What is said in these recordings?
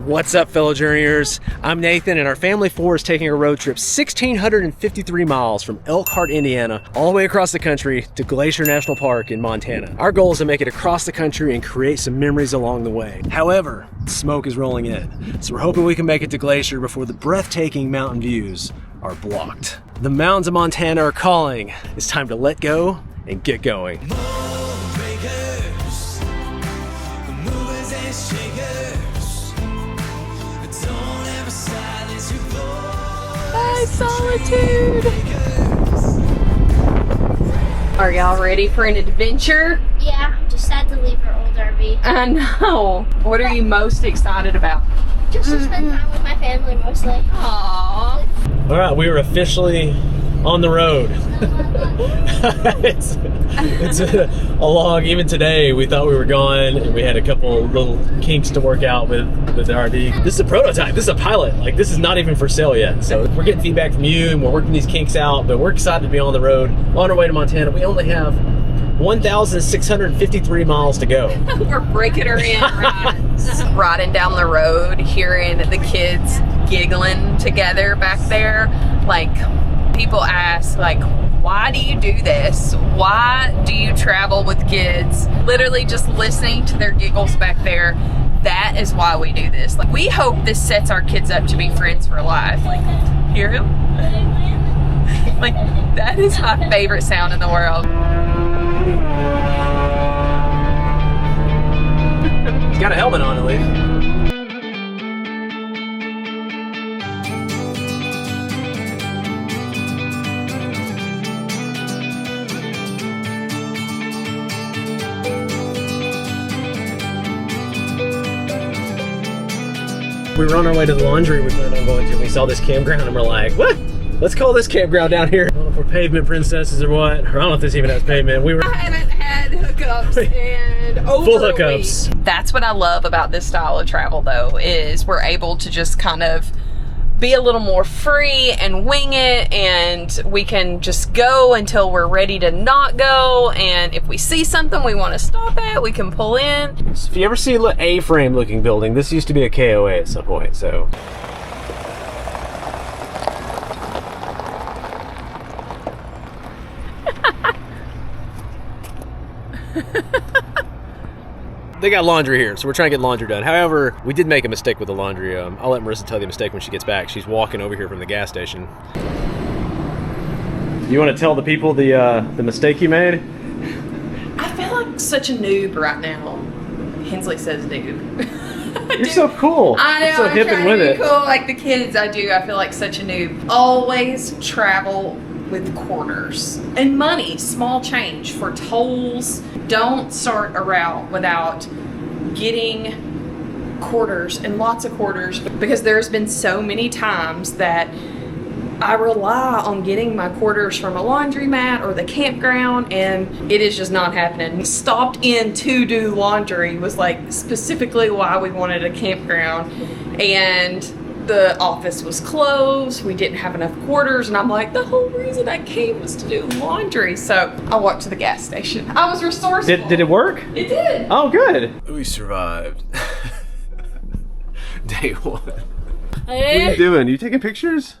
What's up, fellow journeyers? I'm Nathan, and our family of 4 is taking a road trip 1,653 miles from Elkhart, Indiana, all the way across the country to Glacier National Park in Montana. Our goal is to make it across the country and create some memories along the way. However, smoke is rolling in, so we're hoping we can make it to Glacier before the breathtaking mountain views are blocked. The mountains of Montana are calling. It's time to let go and get going. Solitude. Are y'all ready for an adventure? Yeah, just sad to leave our old RV. I know. What are you most excited about? Just to spend time with my family mostly. Aww. All right, we are officially on the road. it's a long, even today we thought we were gone and we had a couple little kinks to work out with the RV. This is a prototype, this is a pilot. Like, this is not even for sale yet. So we're getting feedback from you and we're working these kinks out, but we're excited to be on the road, on our way to Montana. We only have 1,653 miles to go. We're breaking her in, right? Riding down the road, hearing the kids giggling together back there. Like, people ask, like, why do you do this? Why do you travel with kids? Literally just listening to their giggles back there. That is why we do this. Like, we hope this sets our kids up to be friends for life. Like, hear him? Like, that is my favorite sound in the world. He's got a helmet on at least. We were on our way to the laundry we planned on going to. We saw this campground and we're like, what? Let's call this campground down here. I don't know if we're pavement princesses or what. Or I don't know if this even has pavement. I haven't had hookups and over full hookups. That's what I love about this style of travel, though, is we're able to just kind of be a little more free and wing it, and we can just go until we're ready to not go, and if we see something we want to stop at, we can pull in. If you ever see an A-frame looking building, this used to be a KOA at some point, so. They got laundry here, so we're trying to get laundry done. However, we did make a mistake with the laundry. I'll let Marissa tell you the mistake when she gets back. She's walking over here from the gas station. You want to tell the people the mistake you made? I feel like such a noob right now. Hensley says noob. You're so cool. I know, You're so hip and with it. Cool like the kids. I do. I feel like such a noob. Always travel with quarters and money, small change for tolls. Don't start a route without getting quarters and lots of quarters, because there's been so many times that I rely on getting my quarters from a laundromat or the campground, and it is just not happening. Stopped in to do laundry was like specifically why we wanted a campground, and the office was closed. We didn't have enough quarters, and I'm like, the whole reason I came was to do laundry. So I walked to the gas station. I was resourceful. Did it work? It did. Oh, good. We survived. Day 1. What are you doing? You taking pictures?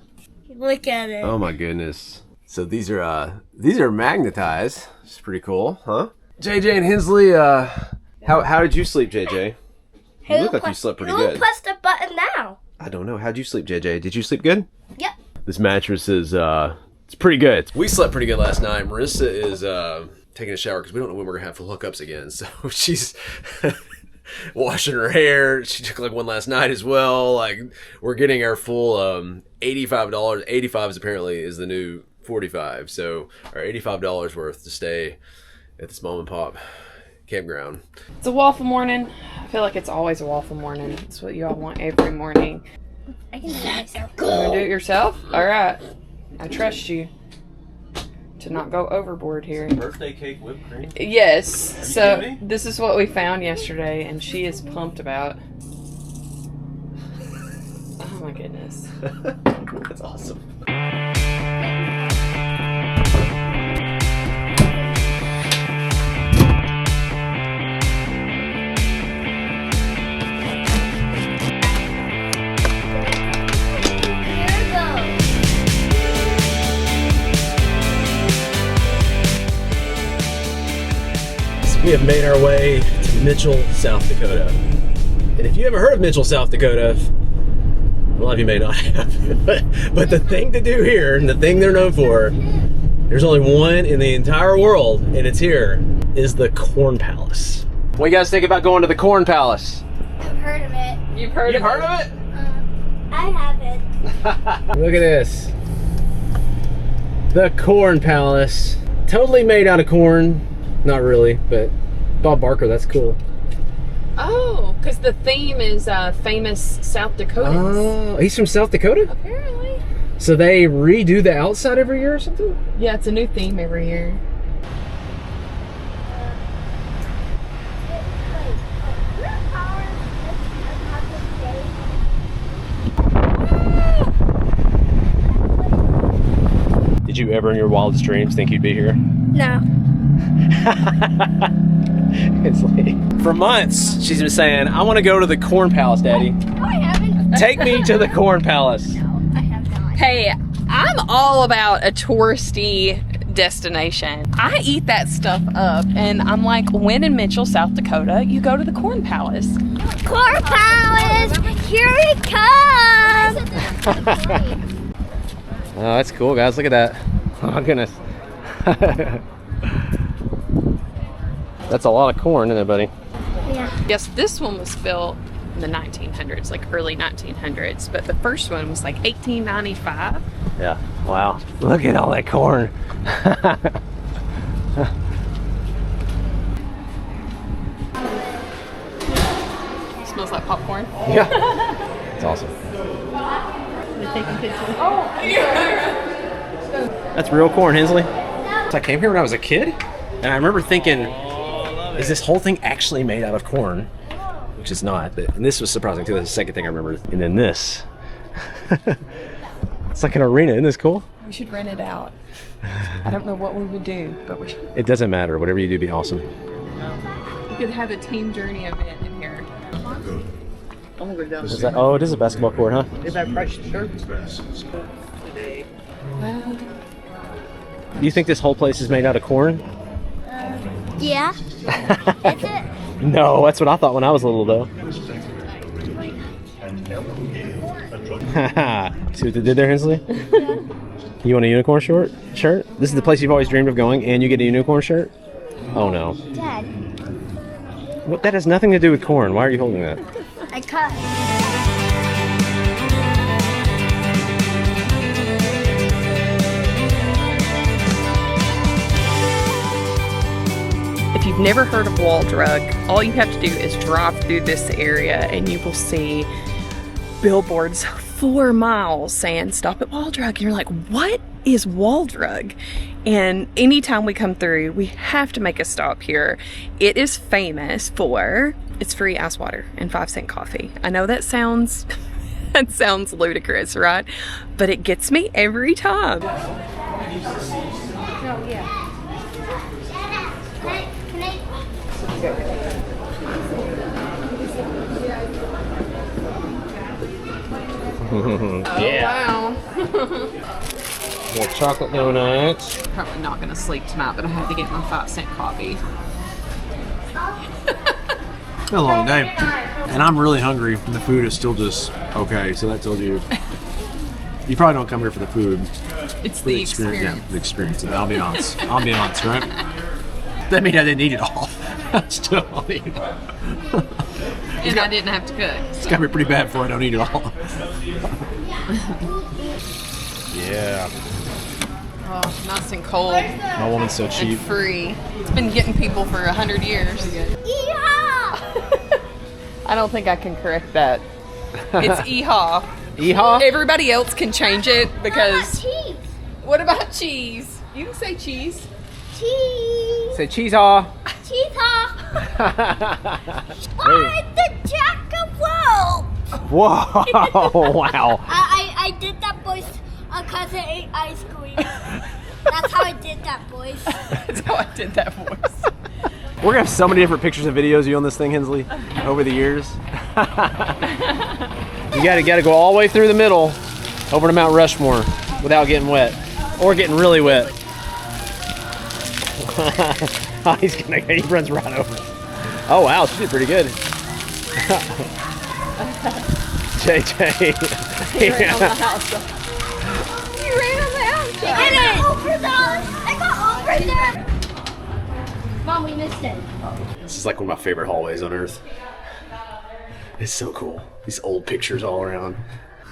Look at it. Oh my goodness. So these are magnetized. It's pretty cool, huh? JJ and Hensley, how did you sleep, JJ? You look like you slept pretty good. Who pressed the button now? I don't know. How'd you sleep, JJ? Did you sleep good? Yep. This mattress is, it's pretty good. We slept pretty good last night. Marissa is taking a shower because we don't know when we're going to have full hookups again. So she's washing her hair. She took like one last night as well. Like, we're getting our full $85. 85 apparently is the new 45. So our $85 worth to stay at this mom and pop campground. It's a waffle morning. I feel like it's always a waffle morning. It's what you all want every morning. I can do it myself. You want to do it yourself? All right. I trust you to not go overboard here. Birthday cake whipped cream? Yes. So this is what we found yesterday, and she is pumped about. Oh my goodness. That's awesome. we have made our way to Mitchel, South Dakota. And if you haven't heard of Mitchel, South Dakota, a lot of you may not have, but the thing to do here, and the thing they're known for, there's only one in the entire world, and it's here, is the Corn Palace. What do you guys think about going to the Corn Palace? I've heard of it. You've heard of it? I haven't. Look at this. The Corn Palace. Totally made out of corn. Not really, but Bob Barker, that's cool. Oh, because the theme is famous South Dakotans. Oh, he's from South Dakota? Apparently. So they redo the outside every year or something? Yeah, it's a new theme every year. Did you ever in your wildest dreams think you'd be here? No. It's like, for months, she's been saying, I want to go to the Corn Palace, Daddy. No, I haven't. Take me to the Corn Palace. No, I have not. Hey, I'm all about a touristy destination. I eat that stuff up, and I'm like, when in Mitchel, South Dakota, you go to the Corn Palace. Corn Palace! Here it comes! Oh, that's cool, guys. Look at that. Oh, my goodness. That's a lot of corn, isn't it, buddy? Yeah. Yes, this one was built in the 1900s, like early 1900s, but the first one was like 1895. Yeah. Wow. Look at all that corn. Smells like popcorn. Yeah. It's awesome. We're taking pictures. That's real corn, Hensley. So I came here when I was a kid, and I remember thinking, is this whole thing actually made out of corn? Which is not, but, and this was surprising too. That's the second thing I remember. And then this. It's like an arena, isn't this cool? We should rent it out. I don't know what we would do, but we should. It doesn't matter. Whatever you do, be awesome. We could have a team journey event in here. Is that, oh, it is a basketball court, huh? Wow. Do you think this whole place is made out of corn? Yeah. Is it? No, that's what I thought when I was little, though. See what they did there, Hensley? Yeah. You want a unicorn shirt? This is the place you've always dreamed of going, and you get a unicorn shirt? Oh, no. Dad, What? That has nothing to do with corn. Why are you holding that? I cut. If you've never heard of Wall Drug, all you have to do is drive through this area and you will see billboards 4 miles saying stop at Wall Drug. And you're like, what is Wall Drug? And anytime we come through, we have to make a stop here. It is famous for its free ice water and 5-cent coffee. I know that sounds that sounds ludicrous, right? But it gets me every time. Oh, yeah. Can I? Yeah. Wow. More chocolate donuts. Probably not gonna sleep tonight, but I have to get my 5-cent coffee. It's been a long day, and I'm really hungry, and the food is still just okay. So that tells you, you probably don't come here for the food, It's for the experience. Yeah, the experience, the ambiance, right? That means I didn't eat it all. Still, I'll eat it. And I didn't have to cook. It's gotta be pretty bad before I don't eat it all. Yeah, Oh, nice and cold my woman's so and cheap. free. It's been getting people for 100 years. Yeehaw! I don't think I can correct that. It's Ehaw. Yeehaw? Everybody else can change it because. Cheese. What about cheese? You can say cheese. Cheese. Say cheese haw. Cheese-haw. I'm the jack of wool. Whoa! Wow. I did that voice because I ate ice cream. That's how I did that voice. That's how I did that voice. We're gonna have so many different pictures and videos of you on this thing, Hensley, over the years. You gotta go all the way through the middle, over to Mount Rushmore, without getting wet, or getting really wet. He runs right over. Oh wow, she did pretty good. JJ. He ran on the house. You ran on the house. I got over there. Mom, we missed it. This is like one of my favorite hallways on earth. It's so cool. These old pictures all around.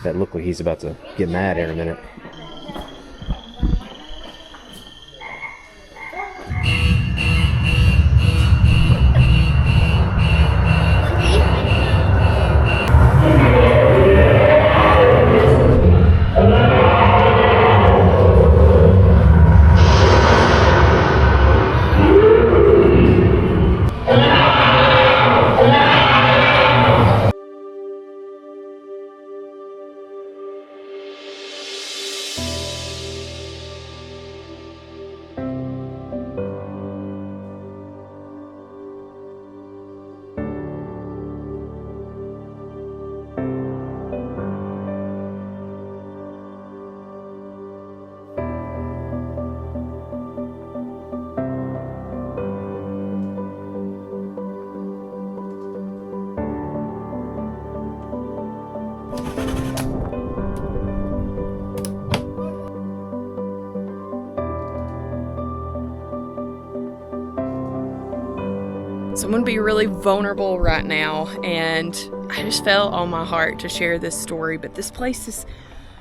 That look like he's about to get mad here in a minute. So I'm going to be really vulnerable right now, and I just felt on my heart to share this story, but this place is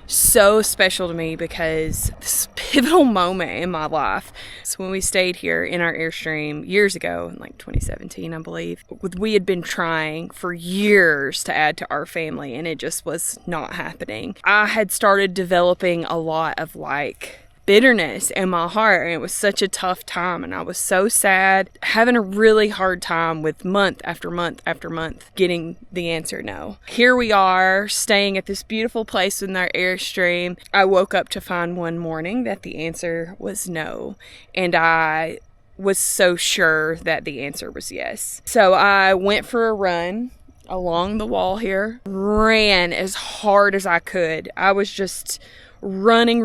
so special to me because this pivotal moment in my life. So when we stayed here in our Airstream years ago, in like 2017, I believe, we had been trying for years to add to our family, and it just was not happening. I had started developing a lot of like bitterness in my heart, and it was such a tough time, and I was so sad, having a really hard time with month after month after month getting the answer no. Here we are staying at this beautiful place in our Airstream. I woke up to find one morning that the answer was no, and I was so sure that the answer was yes. So I went for a run along the wall here, ran as hard as I could. I was just running,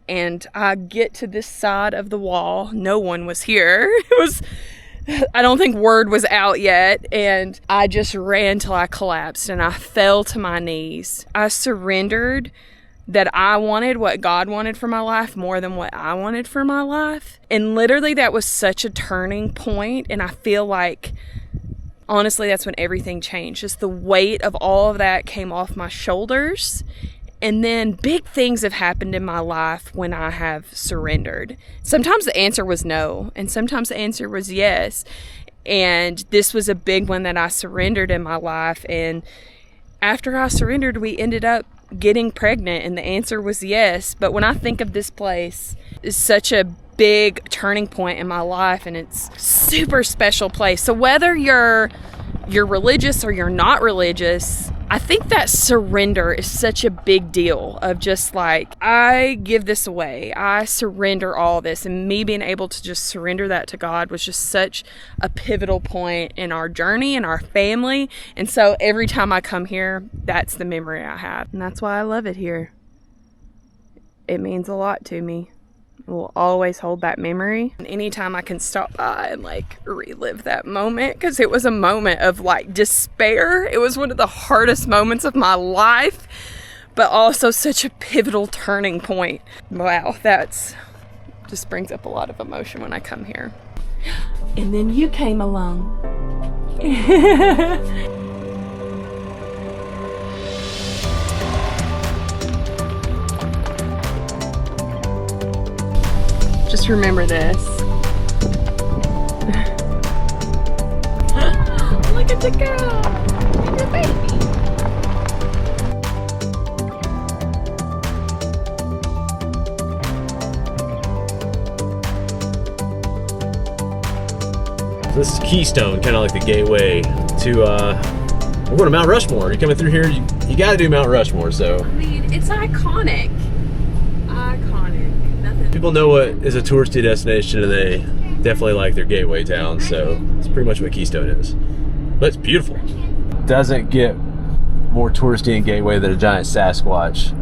and I get to this side of the wall. No one was here. I don't think word was out yet, and I just ran till I collapsed, and I fell to my knees. I surrendered that I wanted what God wanted for my life more than what I wanted for my life, and literally that was such a turning point, and I feel like honestly that's when everything changed. Just the weight of all of that came off my shoulders. And then big things have happened in my life when I have surrendered. Sometimes the answer was no, and sometimes the answer was yes. And this was a big one that I surrendered in my life. And after I surrendered, we ended up getting pregnant, and the answer was yes. But when I think of this place, it's such a big turning point in my life, and it's a super special place. So whether you're religious or you're not religious, I think that surrender is such a big deal of just like, I give this away. I surrender all this. And me being able to just surrender that to God was just such a pivotal point in our journey and our family. And so every time I come here, that's the memory I have. And that's why I love it here. It means a lot to me. Will always hold that memory. And anytime I can stop by and like relive that moment, because it was a moment of like despair. It was one of the hardest moments of my life, but also such a pivotal turning point. Wow, that's just brings up a lot of emotion when I come here. And then you came along. Just remember this. Look at the girl. Your baby. So this is Keystone, kind of like the gateway to, we're going to Mount Rushmore. You're coming through here, you got to do Mount Rushmore, so. I mean, it's iconic. People know what is a touristy destination, and they definitely like their gateway town, so it's pretty much what Keystone is. But it's beautiful. Doesn't get more touristy and gateway than a giant Sasquatch.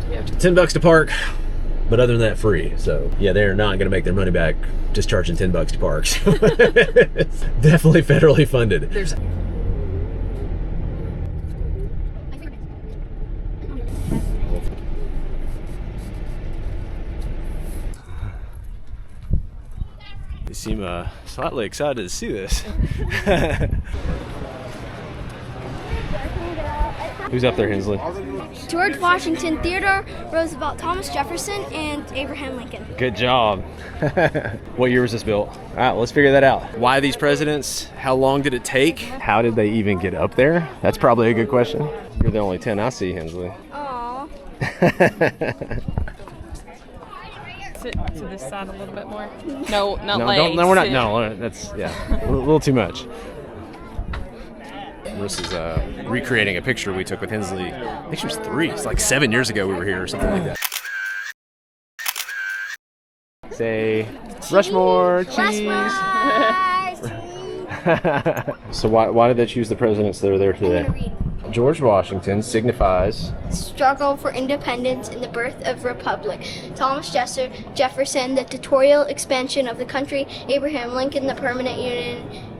$10 to park, But other than that, free. So yeah, they're not going to make their money back just charging $10 to park. So it's definitely federally funded. There's You seem slightly excited to see this. Who's up there, Hensley? George Washington, Theodore Roosevelt, Thomas Jefferson, and Abraham Lincoln. Good job. What year was this built? All right, let's figure that out. Why these presidents? How long did it take? How did they even get up there? That's probably a good question. You're the only 10 I see, Hensley. Aww. sit to this side a little bit more. No, not No, legs. no, we're not. No, that's a little too much. Marissa's recreating a picture we took with Hensley. I think she was 3. It's like 7 years ago we were here or something like that. Say Rushmore, cheese. So why did they choose the presidents that are there today? George Washington signifies struggle for independence and the birth of republic. Thomas Jefferson, the territorial expansion of the country. Abraham Lincoln, the permanent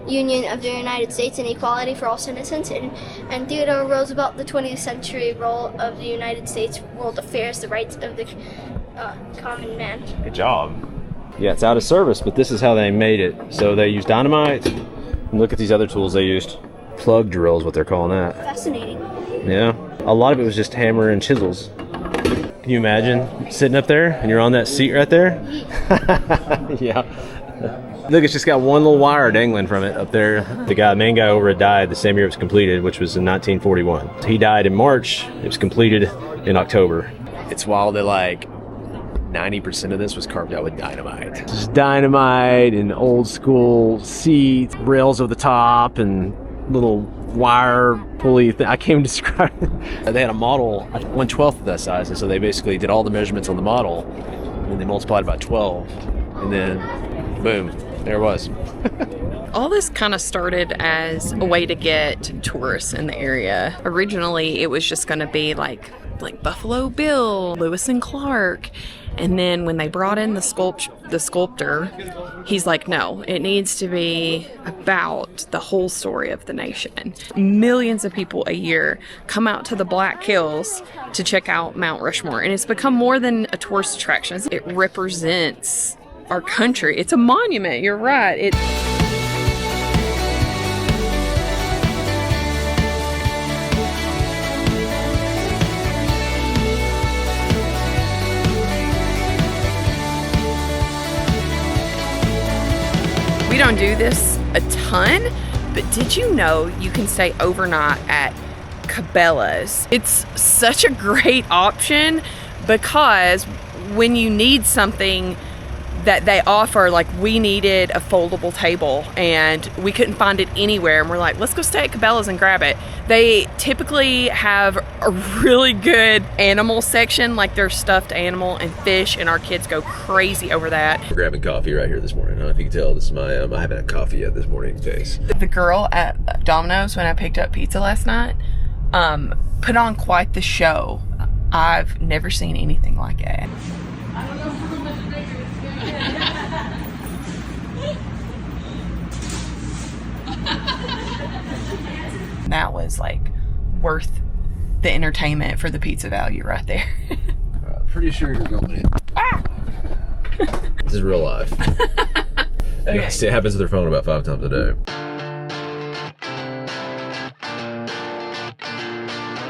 union of the United States and equality for all citizens. And Theodore Roosevelt, the 20th century role of the United States world affairs, the rights of the common man. good job. Yeah, it's out of service, but this is how they made it. So they used dynamite. And look at these other tools they used. Plug drill is what they're calling that. Fascinating. Yeah, a lot of it was just hammer and chisels. Can you imagine sitting up there and you're on that seat right there? Yeah. Look, it's just got one little wire dangling from it up there. The main guy over it died the same year it was completed, which was in 1941. He died in March. It was completed in October. It's wild that like 90% of this was carved out with dynamite. Just dynamite and old school seats, rails over the top, and little wire pulley thing. I can't even describe it. They had a model 1/12 of that size, and so they basically did all the measurements on the model, and they multiplied it by 12, and then boom, there it was. All this kind of started as a way to get tourists in the area. Originally, it was just going to be like Buffalo Bill, Lewis and Clark. And then when they brought in the sculptor, he's like, no, it needs to be about the whole story of the nation. Millions of people a year come out to the Black Hills to check out Mount Rushmore. And it's become more than a tourist attraction. It represents our country. It's a monument. You're right. We don't do this a ton, but did you know you can stay overnight at Cabellas? It's such a great option because when you need something that they offer, like we needed a foldable table and we couldn't find it anywhere, and we're like, let's go stay at Cabela's and grab it. They typically have a really good animal section, like their stuffed animal and fish, and our kids go crazy over that. We're grabbing coffee right here this morning. I don't know if you can tell, this is my I haven't had coffee yet this morning face. The girl at Domino's, when I picked up pizza last night, put on quite the show. I've never seen anything like it. That was like worth the entertainment for the pizza value right there. Pretty sure you're going in. This is real life. Okay. Yes, it happens with their phone about 5 times a day.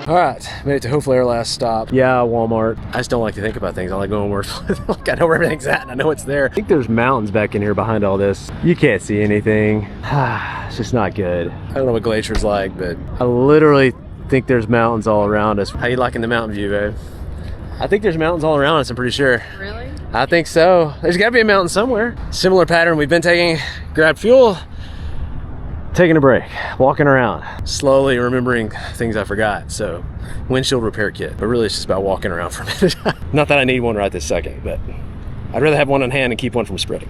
All right, made it to hopefully our last stop. Yeah, Walmart. I just don't like to think about things. I like going where like I know where everything's at and I know it's there. I think there's mountains back in here behind all this. You can't see anything. It's just not good. I don't know what Glacier's like, but I literally think there's mountains all around us. How you liking the mountain view, babe? I think there's mountains all around us, I'm pretty sure. Really? I think so. There's gotta be a mountain somewhere. Similar pattern we've been taking, grabbed fuel, taking a break, walking around, slowly remembering things I forgot. So, windshield repair kit, but really it's just about walking around for a minute. Not that I need one right this second, but I'd rather have one on hand and keep one from spreading.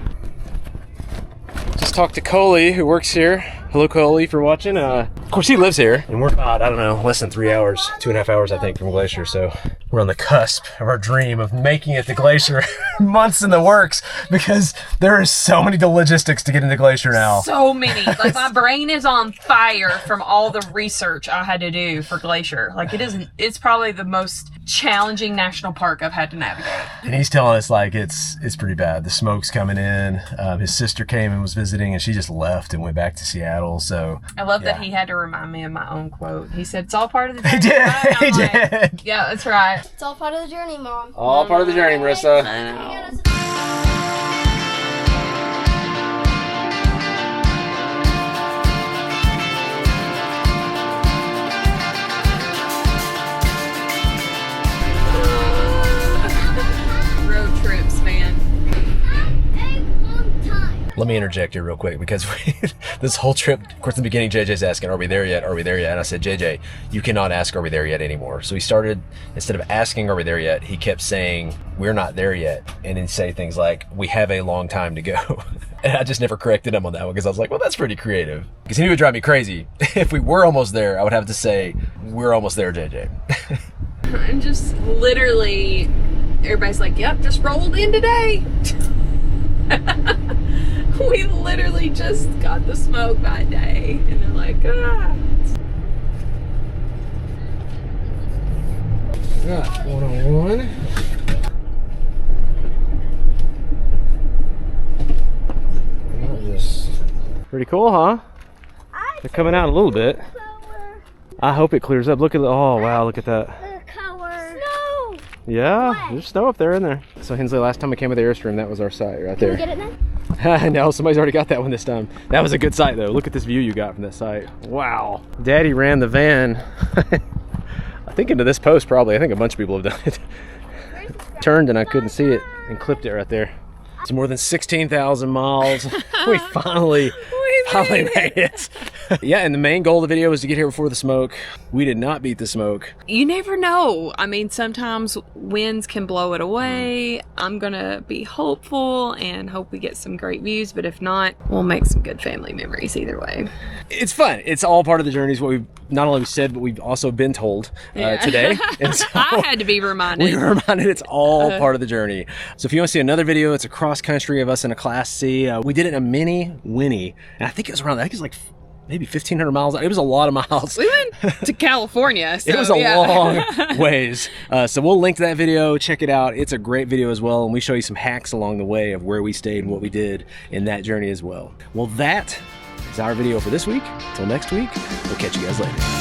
Just talked to Coley, who works here. Hello, Coley, for watching. Of course, he lives here, and we're about, I don't know, less than 3 hours, 2.5 hours, I think, from Glacier. So we're on the cusp of our dream of making it to Glacier. Months in the works, because there is so many logistics to get into Glacier now. So many. Like, my brain is on fire from all the research I had to do for Glacier. Like, it's probably the most challenging national park I've had to navigate. And he's telling us, like, it's pretty bad. The smoke's coming in. His sister came and was visiting, and she just left and went back to Seattle. So I love that he had to remind me of my own quote. He said, "It's all part of the journey." He did. Right? He I'm like, did. yeah, that's right. It's all part of the journey, Mom. All part of the journey, Marissa. I know. Road trips, man. Let me interject here real quick, because this whole trip, of course, in the beginning, JJ's asking, are we there yet? Are we there yet? And I said, JJ, you cannot ask, are we there yet anymore? So he started, instead of asking, are we there yet? He kept saying, we're not there yet. And then say things like, we have a long time to go. And I just never corrected him on that one, because I was like, well, that's pretty creative. Because he would drive me crazy. If we were almost there, I would have to say, we're almost there, JJ. I'm just literally, everybody's like, yep, just rolled in today. We literally just got the smoke that day, and they're like, ah. Got 101. Pretty cool, huh? They're coming out a little bit. I hope it clears up. Look at the, oh wow, look at that. Snow! Yeah, there's snow up there in there. So Hensley, last time I came with the Airstream, that was our site right there. Can we get it now? No, somebody's already got that one this time. That was a good site though. Look at this view you got from that site. Wow. Daddy ran the van, I think into this post probably. I think a bunch of people have done it. Turned and I couldn't see it and clipped it right there. It's more than 16,000 miles. We finally made it. Yeah, and the main goal of the video was to get here before the smoke. We did not beat the smoke. You never know. I mean, sometimes winds can blow it away. I'm gonna be hopeful and hope we get some great views, but if not, we'll make some good family memories either way. It's fun. It's all part of the journey, is what we've not only said, but we've also been told today. And so I had to be reminded. we were reminded it's all part of the journey. So if you want to see another video, it's a cross country of us in a Class C. We did it in a mini Winnie, and I think it was around, I think it was like maybe 1,500 miles. It was a lot of miles. We went to California. So, it was a long ways. So we'll link to that video. Check it out. It's a great video as well. And we show you some hacks along the way of where we stayed and what we did in that journey as well. Well, that is our video for this week. Until next week, we'll catch you guys later.